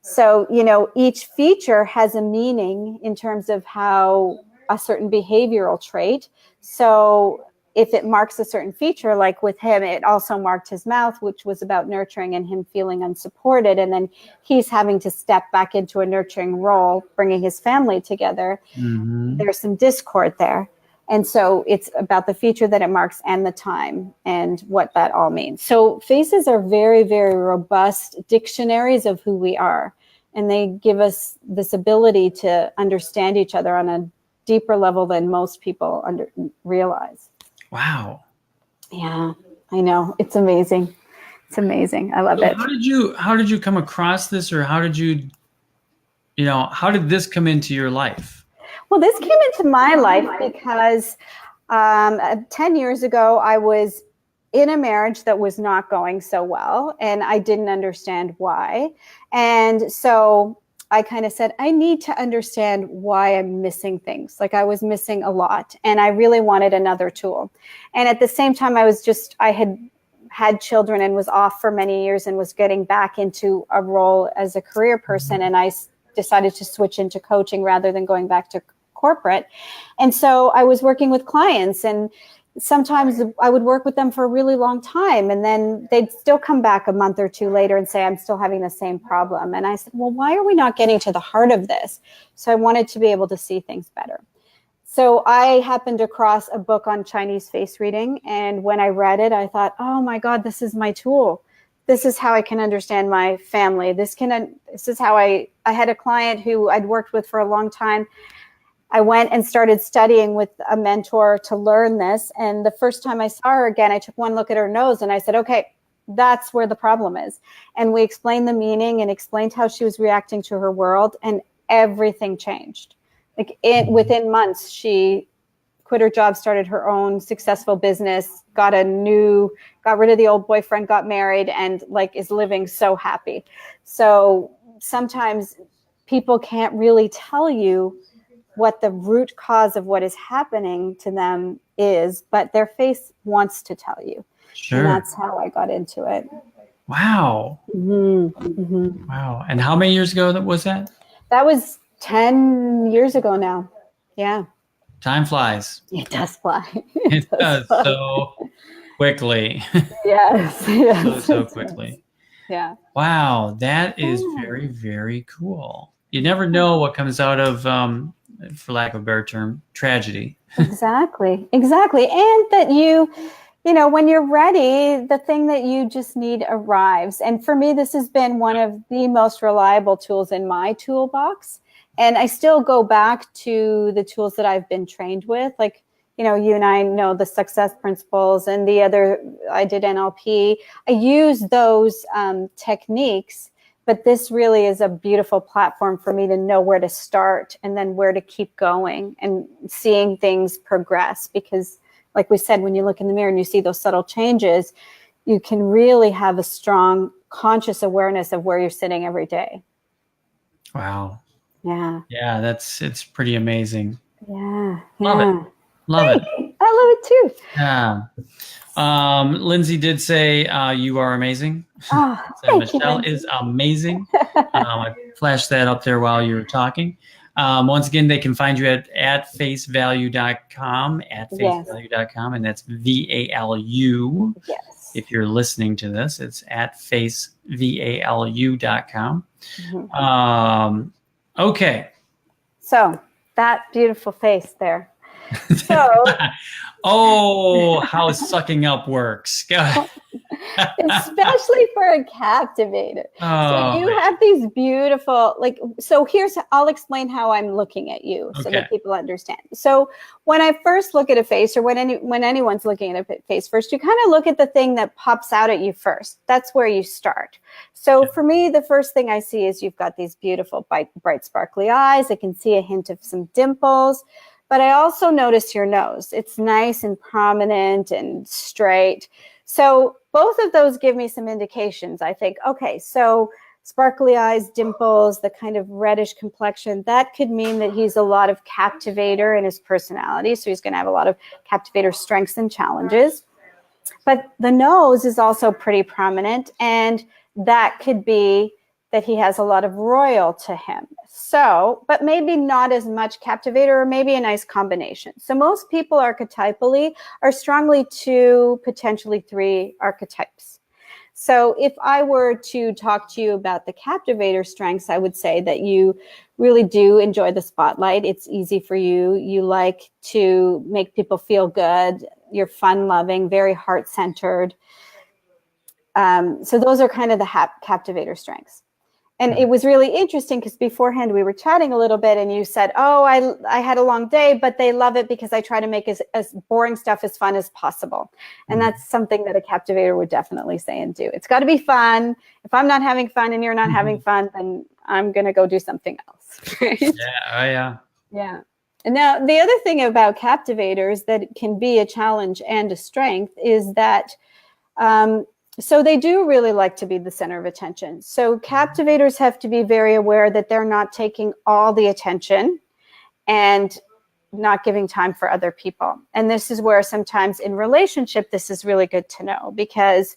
So, each feature has a meaning in terms of how a certain behavioral trait. So if it marks a certain feature, like with him, it also marked his mouth, which was about nurturing and him feeling unsupported. And then he's having to step back into a nurturing role, bringing his family together. There's some discord there. And so it's about the feature that it marks and the time and what that all means. So faces are very, very robust dictionaries of who we are. And they give us this ability to understand each other on a deeper level than most people realize. Wow. Yeah, I know. It's amazing. It's amazing. I love it. How did you come across this, or how did this come into your life? Well, this came into my life because 10 years ago, I was in a marriage that was not going so well, and I didn't understand why. And so I kind of said, I need to understand why I'm missing things. Like I was missing a lot, and I really wanted another tool. And at the same time, I had children and was off for many years and was getting back into a role as a career person. And I decided to switch into coaching rather than going back to corporate. And so I was working with clients, and sometimes I would work with them for a really long time, and then they'd still come back a month or two later and say, I'm still having the same problem. And I said, well, why are we not getting to the heart of this? So I wanted to be able to see things better. So I happened across a book on Chinese face reading. And when I read it, I thought, oh my God, this is my tool. This is how I can understand my family. This is how I had a client who I'd worked with for a long time. I went and started studying with a mentor to learn this. And the first time I saw her again, I took one look at her nose and I said, okay, that's where the problem is. And we explained the meaning and explained how she was reacting to her world, and everything changed. Like within months, she quit her job, started her own successful business, got rid of the old boyfriend, got married, and like is living so happy. So sometimes people can't really tell you what the root cause of what is happening to them is, but their face wants to tell you. Sure. And that's how I got into it. Wow. Mm-hmm. Mm-hmm. Wow. And how many years ago was that? That was 10 years ago now. Yeah. Time flies. It does fly. It does fly. So quickly. Yes. So quickly. Yeah. Wow. That is very, very cool. You never know what comes out of, for lack of a better term, tragedy. Exactly. And that when you're ready, the thing that you just need arrives. And for me, this has been one of the most reliable tools in my toolbox. And I still go back to the tools that I've been trained with. Like, you and I know the success principles, and I did NLP. I use those techniques. But this really is a beautiful platform for me to know where to start and then where to keep going and seeing things progress. Because like we said, when you look in the mirror and you see those subtle changes, you can really have a strong conscious awareness of where you're sitting every day. Wow. Yeah. Yeah, it's pretty amazing. Yeah. Love it. I love it too. Yeah. Lindsay did say you are amazing. Oh, Michelle is amazing. I flashed that up there while you were talking. Once again, they can find you at facevalue.com, facevalue.com, and that's VALU. Yes. If you're listening to this, it's at facevalu.com. Mm-hmm. Okay. So that beautiful face there. So, how sucking up works. Especially for a captivator. So you have these beautiful, I'll explain how I'm looking at you so that people understand. So when I first look at a face, or when anyone's looking at a face first, you kind of look at the thing that pops out at you first. That's where you start. So for me, the first thing I see is you've got these beautiful, bright, sparkly eyes. I can see a hint of some dimples. But I also notice your nose. It's nice and prominent and straight. So both of those give me some indications. I think, okay, so sparkly eyes, dimples, the kind of reddish complexion, that could mean that he's a lot of captivator in his personality. So he's going to have a lot of captivator strengths and challenges. But the nose is also pretty prominent, and that could be that he has a lot of royal to him. So, but maybe not as much captivator, or maybe a nice combination. So most people archetypally are strongly 2, potentially 3 archetypes. So if I were to talk to you about the captivator strengths, I would say that you really do enjoy the spotlight. It's easy for you. You like to make people feel good. You're fun-loving, very heart-centered. So those are kind of the captivator strengths. And it was really interesting because beforehand we were chatting a little bit, and you said, I had a long day, but they love it because I try to make as boring stuff as fun as possible. And that's something that a captivator would definitely say and do. It's got to be fun. If I'm not having fun and you're not having fun, then I'm going to go do something else. Right? Yeah. Yeah. And now the other thing about captivators that can be a challenge and a strength is that so they do really like to be the center of attention. So captivators have to be very aware that they're not taking all the attention and not giving time for other people. And this is where sometimes in relationship, this is really good to know, because,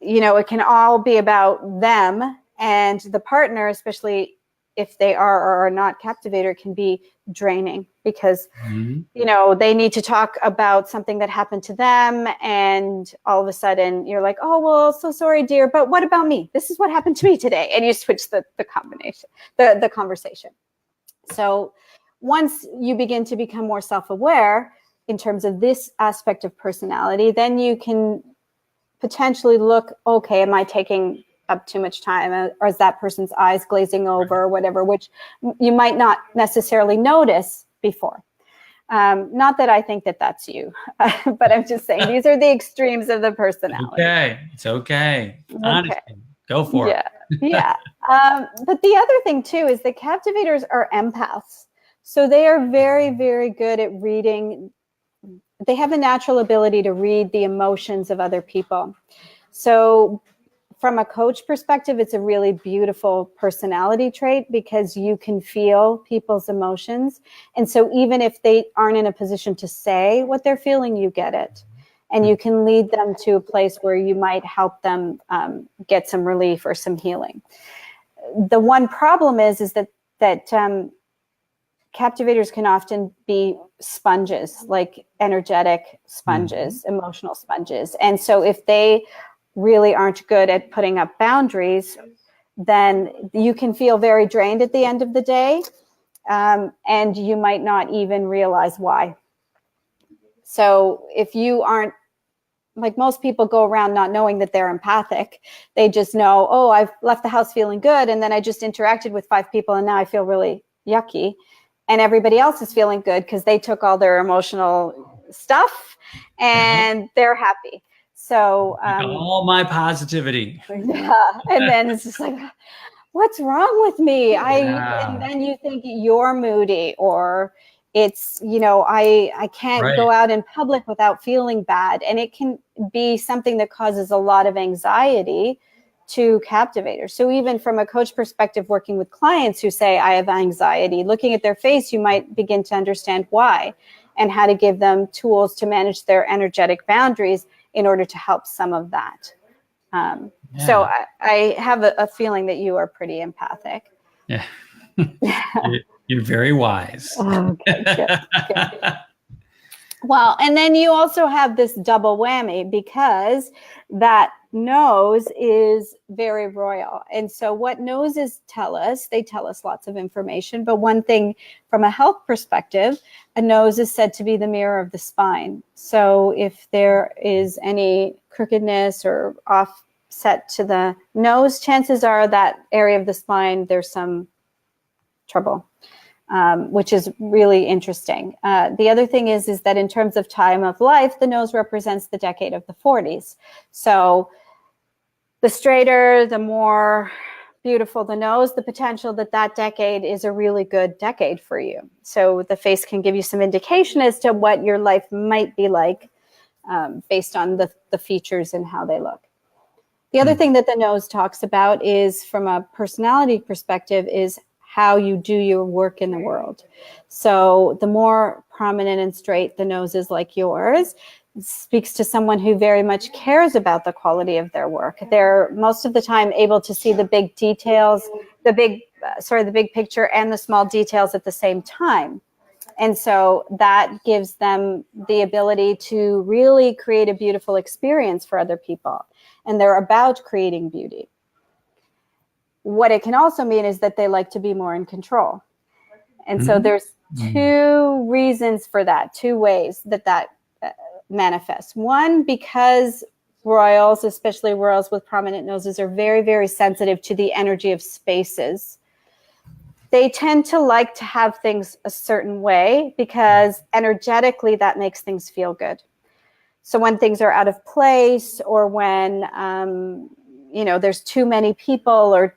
it can all be about them and the partner, especially if they are or are not captivator, can be draining because, Mm-hmm. they need to talk about something that happened to them. And all of a sudden you're like, oh, well, so sorry, dear, but what about me? This is what happened to me today. And you switch the conversation. So once you begin to become more self-aware in terms of this aspect of personality, then you can potentially look, okay, am I taking up too much time, or is that person's eyes glazing over or whatever, which you might not necessarily notice before. Not that I think that that's you, but I'm just saying these are the extremes of the personality. Okay, it's okay. Honestly, go for it. Yeah. But the other thing too is that captivators are empaths. So they are very, very good at reading. They have a natural ability to read the emotions of other people. So from a coach perspective, it's a really beautiful personality trait because you can feel people's emotions. And so even if they aren't in a position to say what they're feeling, you get it. And you can lead them to a place where you might help them get some relief or some healing. The one problem is that captivators can often be sponges, like energetic sponges, emotional sponges. And so if they really aren't good at putting up boundaries, then you can feel very drained at the end of the day, and you might not even realize why. So if you aren't, like most people go around not knowing that they're empathic, they just know, oh, I've left the house feeling good, and then I just interacted with 5 people and now I feel really yucky. And everybody else is feeling good because they took all their emotional stuff and they're happy. So all my positivity. Yeah. And then it's just like, what's wrong with me? And then you think you're moody, or it's, I can't go out in public without feeling bad. And it can be something that causes a lot of anxiety to captivators. So even from a coach perspective, working with clients who say, I have anxiety, looking at their face, you might begin to understand why and how to give them tools to manage their energetic boundaries in order to help some of that. So I have a feeling that you are pretty empathic. Yeah. You're very wise. Okay, good. Well, and then you also have this double whammy because that nose is very royal. And so what noses tell us, they tell us lots of information. But one thing from a health perspective, a nose is said to be the mirror of the spine. So if there is any crookedness or offset to the nose, chances are that area of the spine, there's some trouble. Which is really interesting. The other thing is that in terms of time of life, the nose represents the decade of the 40s. So the straighter, the more beautiful the nose, the potential that decade is a really good decade for you. So the face can give you some indication as to what your life might be like based on the features and how they look. The other thing that the nose talks about is, from a personality perspective, is how you do your work in the world. So the more prominent and straight the nose is, like yours, speaks to someone who very much cares about the quality of their work. They're most of the time able to see the big details, the big picture and the small details at the same time. And so that gives them the ability to really create a beautiful experience for other people. And they're about creating beauty. What it can also mean is that they like to be more in control. And so there's 2 reasons for that, 2 ways that manifests. One, because royals, especially royals with prominent noses, are very, very sensitive to the energy of spaces. They tend to like to have things a certain way because energetically that makes things feel good. So when things are out of place, or when there's too many people, or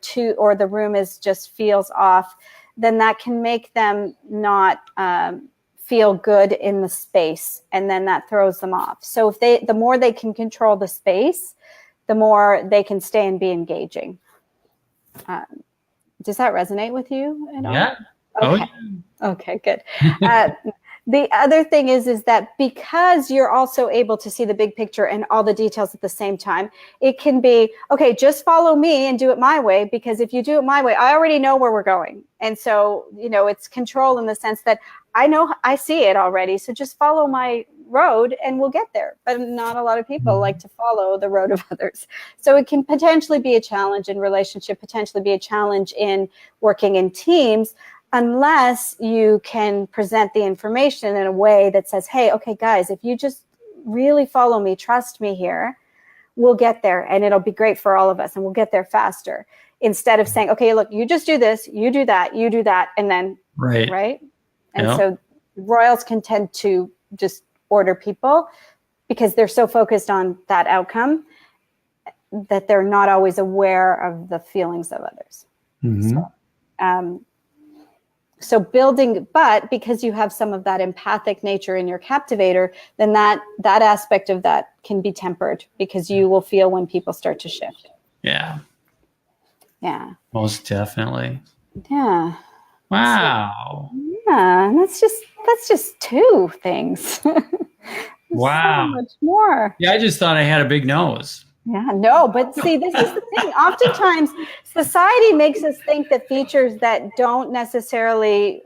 the room just feels off, then that can make them not feel good in the space, and then that throws them off. So the more they can control the space, the more they can stay and be engaging. Does that resonate with you at all? Yeah. Okay. Okay, good. The other thing is that because you're also able to see the big picture and all the details at the same time, it can be, okay, just follow me and do it my way, because if you do it my way, I already know where we're going. And so, it's control in the sense that I see it already. So just follow my road and we'll get there. But not a lot of people like to follow the road of others. So it can potentially be a challenge in relationship, potentially be a challenge in working in teams, unless you can present the information in a way that says, hey, okay, guys, if you just really follow me, trust me here, we'll get there and it'll be great for all of us and we'll get there faster. Instead of saying, okay, look, you just do this, you do that, and then, right? And so royals can tend to just order people because they're so focused on that outcome that they're not always aware of the feelings of others. So building, but because you have some of that empathic nature in your captivator, then that aspect of that can be tempered because you will feel when people start to shift. Yeah. Yeah. Most definitely. Yeah. Wow. So, yeah. And that's just two things. Wow. So much more. Yeah. I just thought I had a big nose. Yeah, no, but see, this is the thing. Oftentimes, society makes us think that features that don't necessarily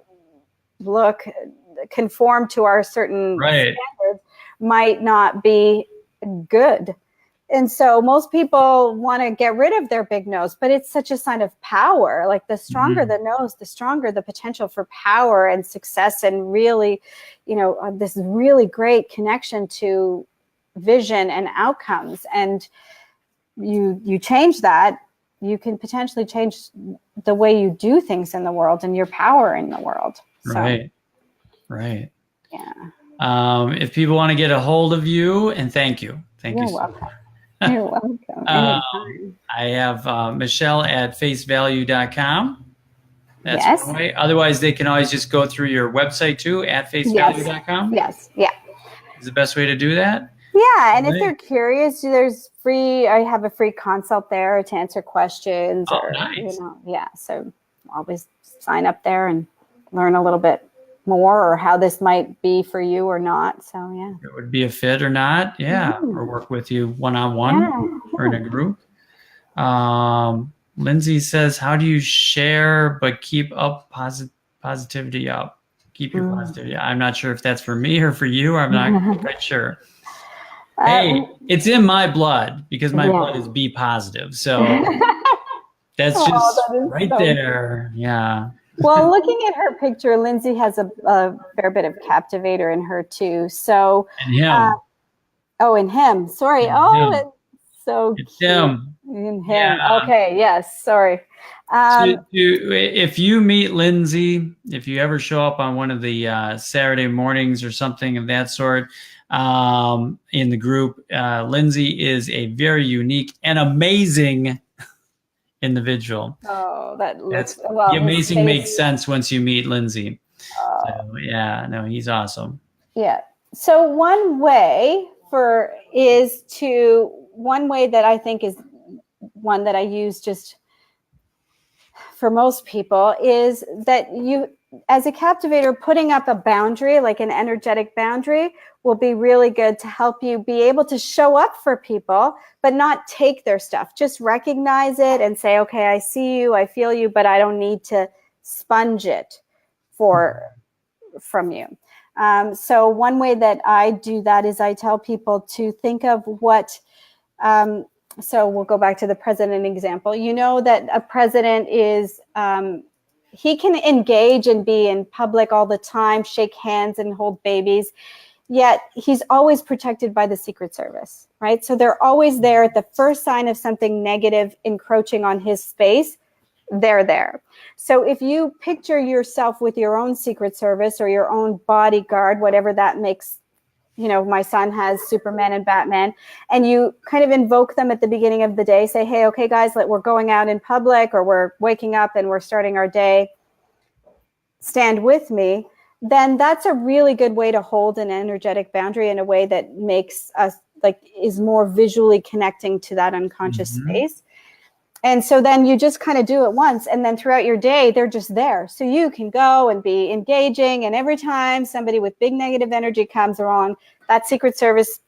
conform to our certain standards might not be good. And so most people want to get rid of their big nose, but it's such a sign of power. Like the stronger the nose, the stronger the potential for power and success and really, this really great connection to vision and outcomes. And you change that, you can potentially change the way you do things in the world and your power in the world. So, right. Yeah. If people want to get a hold of you, and thank you. You're welcome. You're welcome. Anytime. I have Michelle at facevalue.com. That's one way. Otherwise, they can always just go through your website too, at facevalue.com. Yes. Yeah. Is the best way to do that? Yeah, and if they're curious, I have a free consult there to answer questions. Nice. So always sign up there and learn a little bit more or how this might be for you or not. So yeah. It would be a fit or not. Yeah. Or work with you one-on-one or in a group. Lindsay says, how do you share but keep up positivity up? Keep your positivity. I'm not sure if that's for me or for you. I'm not quite sure. Hey, it's in my blood because my blood is B positive. So that's just there. Yeah. Well, looking at her picture, Lindsay has a fair bit of captivator in her too. So, and him. In him. Sorry. Him. So it's him. In him. Yeah. Okay. Yes. Sorry. If you meet Lindsay, if you ever show up on one of the Saturday mornings or something of that sort in the group, Lindsay is a very unique and amazing individual. Oh, that's the amazing makes sense once you meet Lindsay. So, he's awesome. Yeah. So one way that I think is one that I use just for most people is that you, as a captivator, putting up a boundary, like an energetic boundary, will be really good to help you be able to show up for people, but not take their stuff. Just recognize it and say, okay, I see you, I feel you, but I don't need to sponge it from you. So one way that I do that is I tell people to think of what, so we'll go back to the president example. You know that a president is, he can engage and be in public all the time, shake hands and hold babies, yet he's always protected by the Secret Service, right? So they're always there at the first sign of something negative encroaching on his space, they're there. So if you picture yourself with your own Secret Service or your own bodyguard, whatever that makes, my son has Superman and Batman, and you kind of invoke them at the beginning of the day, say, hey, okay, guys, we're going out in public or we're waking up and we're starting our day, stand with me, then that's a really good way to hold an energetic boundary in a way that makes us is more visually connecting to that unconscious space. And so then you just kind of do it once, and then throughout your day, they're just there. So you can go and be engaging. And every time somebody with big negative energy comes along, that Secret Service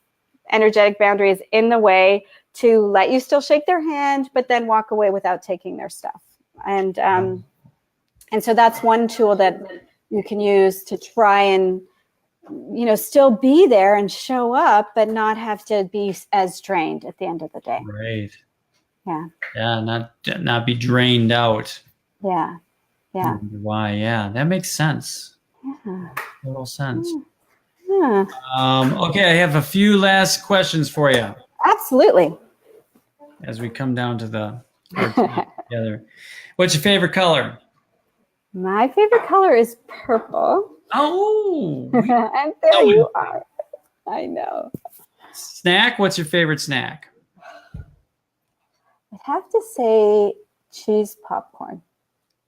energetic boundary is in the way to let you still shake their hand, but then walk away without taking their stuff. And so that's one tool that you can use to try and, still be there and show up, but not have to be as drained at the end of the day. Right. Yeah. Yeah, not be drained out. Yeah. Yeah. Why? Yeah, that makes sense. Yeah. Total sense. Yeah. Okay, I have a few last questions for you. Absolutely. As we come down to the together. What's your favorite color? My favorite color is purple. Oh. And there you are. I know. Snack? What's your favorite snack? I'd have to say cheese popcorn.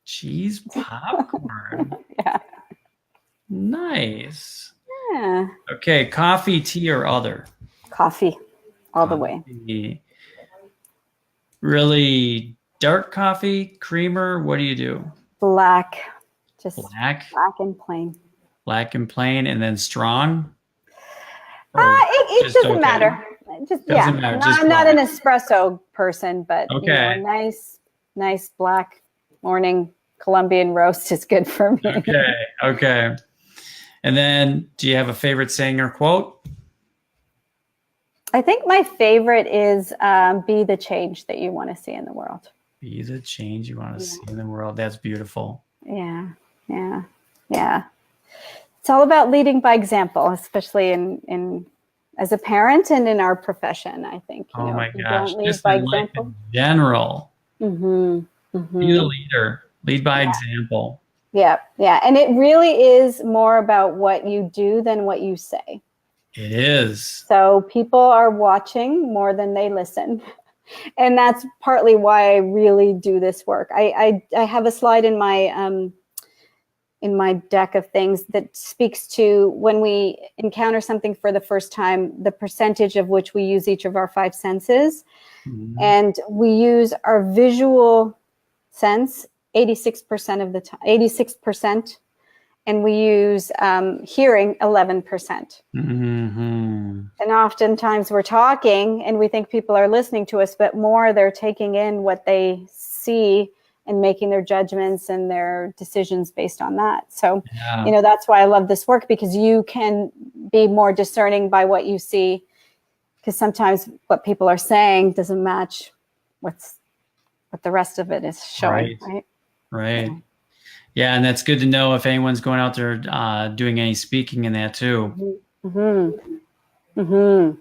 Cheese popcorn. Yeah. Nice. Yeah. Okay, coffee, tea, or other? Coffee, all the way. Really dark coffee, creamer? What do you do? Black. Just black and plain. Black and plain, and then strong? It doesn't matter. Doesn't matter. I'm not an espresso person, but nice black morning Colombian roast is good for me. Okay. And then, do you have a favorite saying or quote? I think my favorite is be the change that you want to see in the world. Be the change you want to see in the world. That's beautiful. Yeah. It's all about leading by example, especially in as a parent and in our profession, I think. Oh my gosh. Don't lead by example. In general. Mm-hmm. Mm-hmm. Be the leader. Lead by example. Yeah. And it really is more about what you do than what you say. It is. So people are watching more than they listen. And that's partly why I really do this work. I have a slide in my deck of things that speaks to when we encounter something for the first time, the percentage of which we use each of our 5 senses. Mm-hmm. And we use our visual sense 86% of the time, 86%. And we use hearing 11%. Mm-hmm. And oftentimes we're talking and we think people are listening to us, but more they're taking in what they see and making their judgments and their decisions based on that. So, that's why I love this work, because you can be more discerning by what you see, because sometimes what people are saying doesn't match what the rest of it is showing. Right. Yeah, and that's good to know if anyone's going out there doing any speaking in that too. Mm-hmm. Mm-hmm.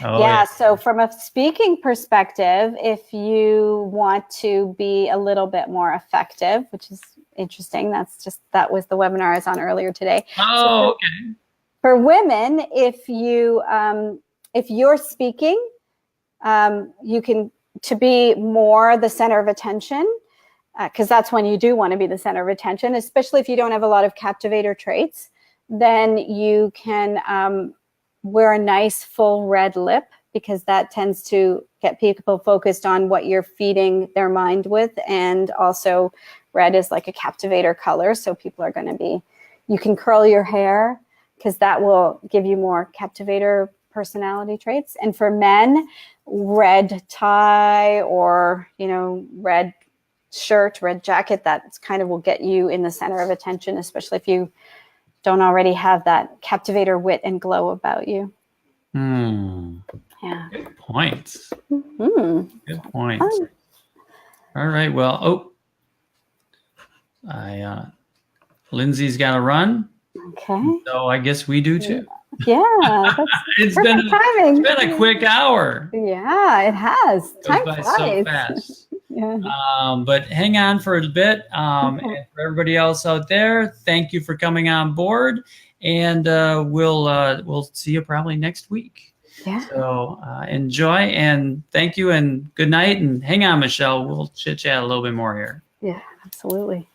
Oh, so from a speaking perspective, if you want to be a little bit more effective, which is interesting, that was the webinar I was on earlier today. Oh, okay. For women, if you're speaking, you can to be more the center of attention. Because that's when you do want to be the center of attention, especially if you don't have a lot of captivator traits, then you can wear a nice full red lip, because that tends to get people focused on what you're feeding their mind with. And also red is like a captivator color. So people are going to you can curl your hair, because that will give you more captivator personality traits. And for men, red tie or, red shirt, red jacket, that kind of will get you in the center of attention, especially if you don't already have that captivator wit and glow about you. Yeah. Good points. Mm-hmm. Good points. All right. Well, Lindsay's got to run. Okay. So I guess we do too. Yeah. That's it's been a quick hour. Yeah, it has. Time flies so fast. Yeah. But hang on for a bit. And for everybody else out there, thank you for coming on board. And we'll see you probably next week. Yeah. So enjoy and thank you and good night. And hang on, Michelle. We'll chit chat a little bit more here. Yeah, absolutely.